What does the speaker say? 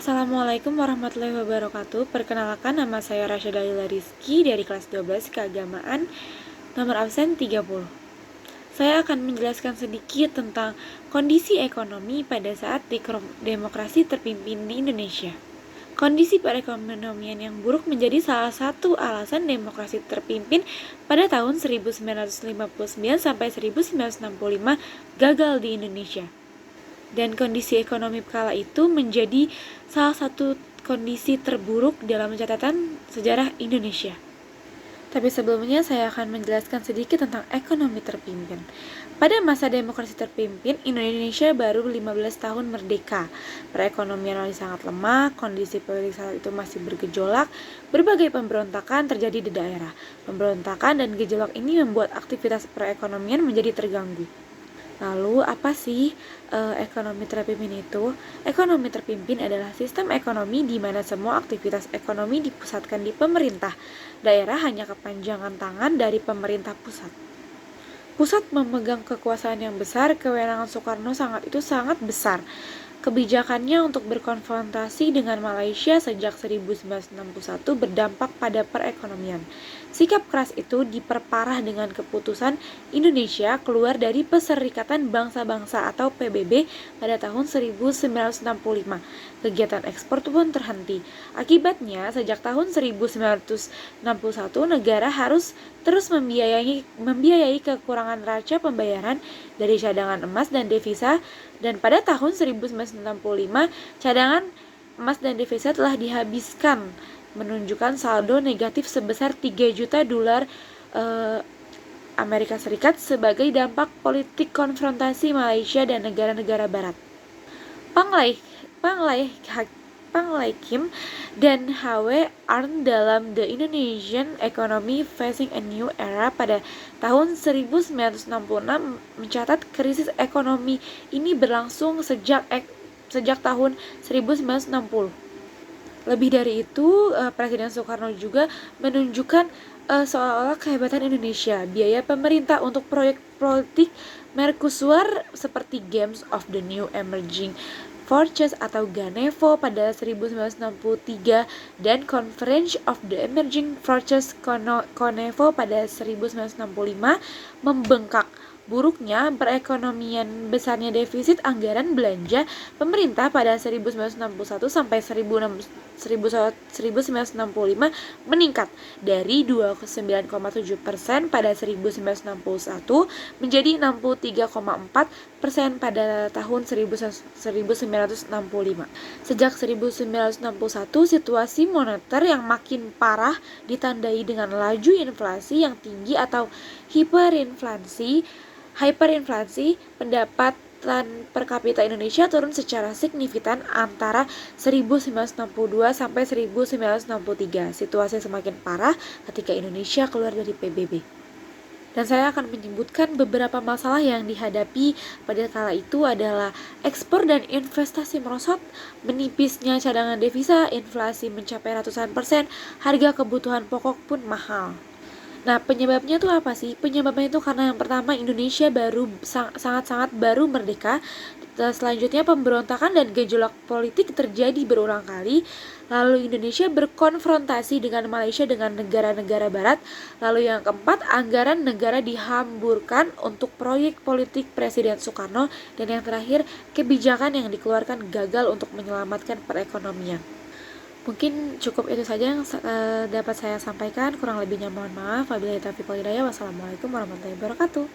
Assalamualaikum warahmatullahi wabarakatuh. Perkenalkan, nama saya Rasyada Lila Rizky dari kelas 12 Keagamaan, nomor absen 30. Saya akan menjelaskan sedikit tentang kondisi ekonomi pada saat demokrasi terpimpin di Indonesia. Kondisi perekonomian yang buruk menjadi salah satu alasan demokrasi terpimpin pada tahun 1959 sampai 1965 gagal di Indonesia. Dan kondisi ekonomi kala itu menjadi salah satu kondisi terburuk dalam catatan sejarah Indonesia. Tapi sebelumnya saya akan menjelaskan sedikit tentang ekonomi terpimpin. Pada masa demokrasi terpimpin, Indonesia baru 15 tahun merdeka. Perekonomian masih sangat lemah, kondisi politik saat itu masih bergejolak, berbagai pemberontakan terjadi di daerah. Pemberontakan dan gejolak ini membuat aktivitas perekonomian menjadi terganggu. Lalu apa sih ekonomi terpimpin itu? Ekonomi terpimpin adalah sistem ekonomi di mana semua aktivitas ekonomi dipusatkan di pemerintah. Daerah hanya kepanjangan tangan dari pemerintah pusat. Pusat memegang kekuasaan yang besar, kewenangan Soekarno sangat besar. Kebijakannya untuk berkonfrontasi dengan Malaysia sejak 1961 berdampak pada perekonomian. Sikap keras itu diperparah dengan keputusan Indonesia keluar dari Perserikatan Bangsa-Bangsa atau PBB pada tahun 1965. Kegiatan ekspor pun terhenti. Akibatnya, sejak tahun 1961 negara harus terus membiayai kekurangan neraca pembayaran dari cadangan emas dan devisa, dan pada tahun 1965 cadangan emas dan devisa telah dihabiskan, menunjukkan saldo negatif sebesar 3 juta dolar Amerika Serikat sebagai dampak politik konfrontasi Malaysia dan negara-negara barat. Pang Kim dan H.W. Arndt dalam The Indonesian Economy Facing a New Era pada tahun 1966 mencatat krisis ekonomi ini berlangsung sejak tahun 1960. Lebih dari itu, Presiden Soekarno juga menunjukkan seolah-olah kehebatan Indonesia. Biaya pemerintah untuk proyek politik Mercusuar seperti Games of the New Emerging Forces atau GANEVO pada 1963 dan Conference of the Emerging Forces CONEVO pada 1965 membengkak. Buruknya perekonomian, besarnya defisit anggaran belanja pemerintah pada 1961 sampai 1965 meningkat dari 29,7% pada 1961 menjadi 63,4% pada tahun 1965. Sejak 1961, situasi moneter yang makin parah ditandai dengan laju inflasi yang tinggi atau hiperinflasi. Pendapatan per kapita Indonesia turun secara signifikan antara 1962 sampai 1963. Situasi semakin parah ketika Indonesia keluar dari PBB. Dan saya akan menyebutkan beberapa masalah yang dihadapi pada kala itu adalah ekspor dan investasi merosot, menipisnya cadangan devisa, inflasi mencapai ratusan persen, harga kebutuhan pokok pun mahal. Nah, penyebabnya tuh apa sih? Penyebabnya itu karena yang pertama, Indonesia sangat baru merdeka. Selanjutnya, pemberontakan dan gejolak politik terjadi berulang kali. Lalu Indonesia berkonfrontasi dengan Malaysia dengan negara-negara barat. Lalu yang keempat, anggaran negara dihamburkan untuk proyek politik Presiden Soekarno. Dan yang terakhir, kebijakan yang dikeluarkan gagal untuk menyelamatkan perekonomian. Mungkin cukup itu saja yang dapat saya sampaikan. Kurang lebihnya mohon maaf. Wabillahi taufiq wal hidayah. Wassalamualaikum warahmatullahi wabarakatuh.